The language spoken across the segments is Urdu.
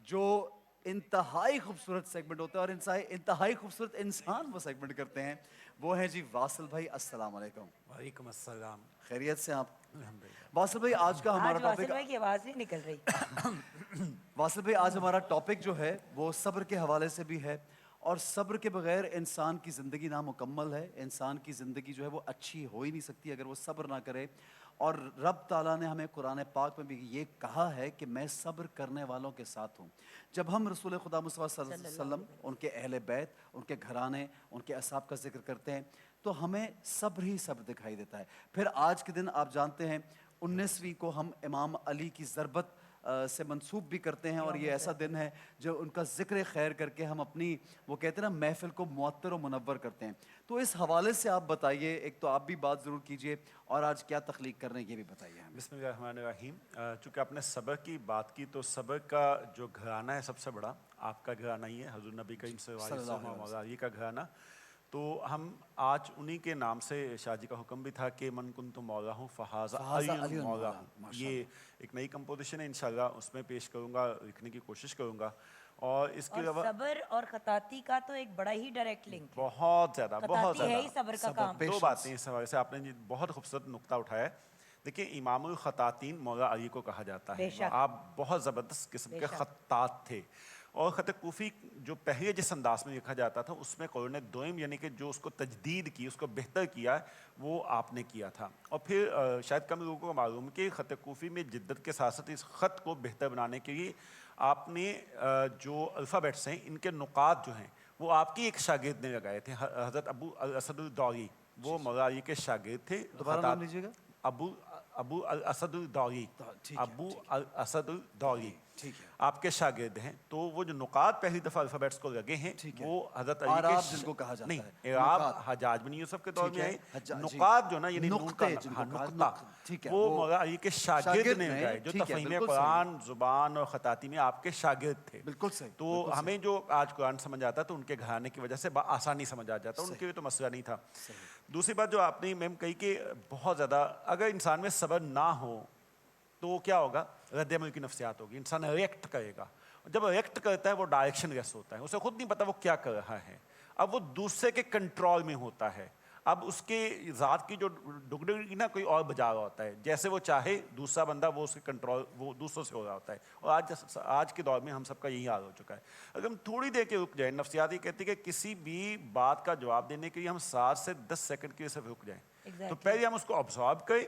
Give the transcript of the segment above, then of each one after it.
جو انتہائی خوبصورت سیگمنٹ ہوتا ہے اور انتہائی خوبصورت انسان وہ سیگمنٹ کرتے ہیں، وہ ہیں جی واصل بھائی. السلام علیکم. وعلیکم السلام. خیریت سے آپ؟ الحمدللہ. واصل بھائی آج کا ہمارا آج واصل ٹاپک بھائی کی آواز نہیں نکل رہی. واصل بھائی آج ہمارا ٹاپک جو ہے وہ صبر کے حوالے سے بھی ہے، اور صبر کے بغیر انسان کی زندگی نامکمل ہے. انسان کی زندگی جو ہے وہ اچھی ہو ہی نہیں سکتی اگر وہ صبر نہ کرے. اور رب تعالیٰ نے ہمیں قرآن پاک میں بھی یہ کہا ہے کہ میں صبر کرنے والوں کے ساتھ ہوں. جب ہم رسول خدا مصطفیٰ صلی اللہ علیہ وسلم، ان کے اہل بیت، ان کے گھرانے، ان کے اصحاب کا ذکر کرتے ہیں تو ہمیں صبر ہی صبر دکھائی دیتا ہے. پھر آج کے دن آپ جانتے ہیں 19ویں کو ہم امام علی کی ضربت سے منسوب بھی کرتے ہیں، اور یہ ایسا دن ہے جو ان کا ذکر خیر کر کے ہم اپنی وہ کہتے ہیں نا محفل کو معطر و منور کرتے ہیں. تو اس حوالے سے آپ بتائیے، ایک تو آپ بھی بات ضرور کیجئے اور آج کیا تخلیق کر رہے ہیں یہ بھی بتائیے ہمیں. بسم اللہ الرحمن الرحیم. چونکہ آپ نے صبر کی بات کی تو صبر کا جو گھرانہ ہے سب سے بڑا آپ کا گھرانہ ہی ہے، حضور نبی کریم صلی اللہ علیہ وسلم مولا علی کا گھرانہ. تو ہم آج انہی کے نام سے شاہ جی کا حکم بھی تھا کہ من کنت مولا ہوں فہذا علی مولا ہوں. یہ ایک نئی کمپوزیشن ہے، انشاءاللہ اس میں پیش کروں گا، لکھنے کی کوشش کروں گا. اور اس کے علاوہ صبر اور خطاطی کا تو ایک بڑا ہی ڈائریکٹ لنک ہے. بہت زیادہ خطاطی ہے ہی صبر کا کام. دو باتیں اس حوالے سے آپ نے بہت خوبصورت نقطہ اٹھایا ہے. دیکھیں امام الخطاطین مولا علی کو کہا جاتا ہے. آپ بہت زبردست قسم کے خطاط تھے. اور خط کوفی جو پہلے جس انداز میں لکھا جاتا تھا اس میں قرن دوئم یعنی کہ جو اس کو تجدید کی، اس کو بہتر کیا، وہ آپ نے کیا تھا. اور پھر شاید کم لوگوں کو معلوم کہ خط کوفی میں جدت کے ساتھ ساتھ اس خط کو بہتر بنانے کے لیے آپ نے جو الفابیٹس ہیں ان کے نقاط جو ہیں وہ آپ کی ایک شاگرد نے لگائے تھے، حضرت ابو الاسد الدوری. وہ مولا علی کے شاگرد تھے. دوبارہ نام لیجیے گا. ابو الاسد الدوری. ابو الاسد الدوری آپ کے شاگرد ہیں. تو وہ جو نقاط پہلی دفعہ الفابیٹس کو لگے ہیں وہ حضرت علی کے جن کو کہا جاتا ہے نہیں، اعراب حجاج بن یوسف کے دور میں آئے. نقاط جو نا یعنی نقطہ، وہ مولا علی کے شاگرد نے لگائے جو تفہیم قرآن، زبان اور خطاطی میں آپ کے شاگرد تھے. بالکل صحیح. تو ہمیں جو آج قرآن سمجھ آتا تو ان کے گھرانے کی وجہ سے آسانی سمجھ آ جاتا، ان کے لیے تو مسئلہ نہیں تھا. دوسری بات جو آپ نے میم کہی کہ بہت زیادہ اگر انسان میں صبر نہ ہو تو کیا ہوگا؟ رد عمل کی نفسیات ہوگی، انسان ریئیکٹ کرے گا. جب ریئیکٹ کرتا ہے وہ ڈائریکشن لیس ہوتا ہے، اسے خود نہیں پتا وہ کیا کر رہا ہے. اب وہ دوسرے کے کنٹرول میں ہوتا ہے. اب اس کے ذات کی جو ڈگڈگی نا کوئی اور بجا رہا ہوتا ہے، جیسے وہ چاہے دوسرا بندہ وہ اس کے کنٹرول وہ دوسروں سے ہو رہا ہوتا ہے. اور آج کے دور میں ہم سب کا یہی حال ہو چکا ہے. اگر ہم تھوڑی دیر کے رک جائیں، نفسیات یہ کہتی ہے کہ کسی بھی بات کا جواب دینے کے لیے ہم 7 سے 10 سیکنڈ کے لیے صرف رک جائیں. تو پہلے ہم اس کو ابزارب کریں،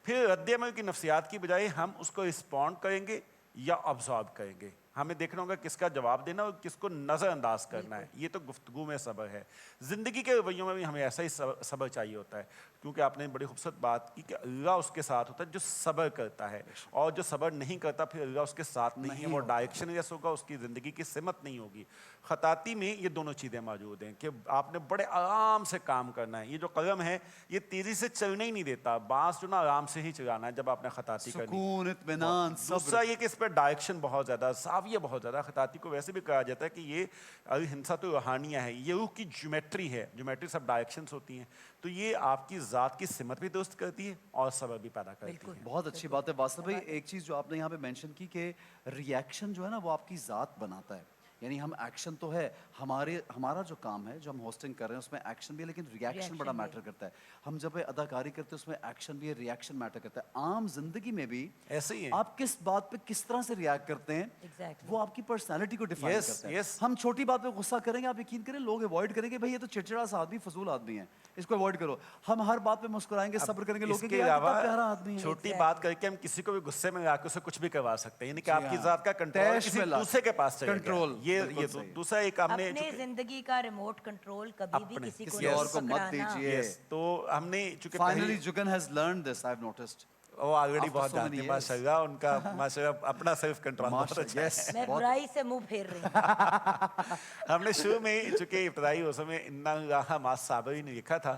پھر رد عمل کی نفسیات کی بجائے ہم اس کو رسپونڈ کریں گے یا ابزارب کریں گے. ہمیں دیکھنا ہوگا کس کا جواب دینا اور کس کو نظر انداز کرنا ہے. یہ تو گفتگو میں صبر ہے. زندگی کے رویوں میں بھی ہمیں ایسا ہی صبر چاہیے ہوتا ہے، کیونکہ آپ نے بڑی خوبصورت بات کی کہ اللہ اس کے ساتھ ہوتا ہے جو صبر کرتا ہے، اور جو صبر نہیں کرتا پھر اللہ اس کے ساتھ نہیں ہے، وہ ڈائریکشن لیس ہوگا، اس کی زندگی کی سمت نہیں ہوگی. خطاطی میں یہ دونوں چیزیں موجود ہیں کہ آپ نے بڑے آرام سے کام کرنا ہے. یہ جو قلم ہے یہ تیزی سے چلنے ہی نہیں دیتا، بانس جو نا آرام سے ہی چلانا ہے جب آپ نے خطاطی کرنی. سکون، اطمینان، دوسرا یہ کہ اس پہ ڈائریکشن بہت زیادہ، زاویہ بہت زیادہ. خطاطی کو ویسے بھی کہا جاتا ہے کہ یہ الہندسۃ الروحانیہ ہے، یہ روح کی جیومیٹری ہے. جیومیٹری سب ڈائریکشنز ہوتی ہیں. تو یہ آپ کی ذات کی سمت بھی درست کرتی ہے اور صبر بھی پیدا کرتی ہے. بہت اچھی بات ہے واصل بھائی. ایک چیز جو آپ نے یہاں پہ مینشن کی کہ ری ایکشن جو ہے نا وہ آپ کی ذات بناتا ہے. یعنی ہم ایکشن تو ہے، ہمارا جو کام ہے جو ہم ہوسٹنگ کر رہے ہیں اس میں ایکشن بھی ہے، لیکن ری ایکشن بڑا میٹر کرتا ہے. ہم جب اداکاری کرتے ہیں اس میں ایکشن بھی ہے، ری ایکشن میٹر کرتا ہے. عام زندگی میں بھی ایسے ہی ہے. آپ کس بات پہ کس طرح سے ریئیکٹ کرتے ہیں وہ آپ کی پرسنالٹی کو ڈیفائن کرتا ہے. ہم چھوٹی بات پہ غصہ کریں گے، آپ یقین کریں لوگ اوائڈ کریں گے، بھائی یہ تو چڑچڑا سا آدمی، فضول آدمی ہے، اس کو اوائڈ کرو. ہم ہر بات پہ مسکرائیں گے، صبر کریں گے، لوگ کہیں یار کتنا پیارا آدمی ہے. چھوٹی بات کر کے ہم کسی کو بھی غصے میں لا کے اسے کچھ بھی کروا سکتے ہیں، یعنی کہ آپ کی ذات کا کنٹرول کسی دوسرے کے پاس چلے گا. یہ دوسرا ایک ہم نے اپنے زندگی کا ریموٹ کنٹرول کبھی بھی کسی اور کو مت دیجیے. تو ہم نے چونکہ finally Jagan has learned this, I have noticed. وہ آلریڈی بہت جانتے ہیں ماشاء اللہ، ان کا ماشاء اللہ اپنا سیلف کنٹرول بہت اچھا ہے. میں برائی سے منہ پھیر رہی ہوں. ہم نے شروع میں چونکہ ابتدائی اس میں اِنَّ اللَّهَ مَعَ الصَّابِرِينَ لکھا تھا،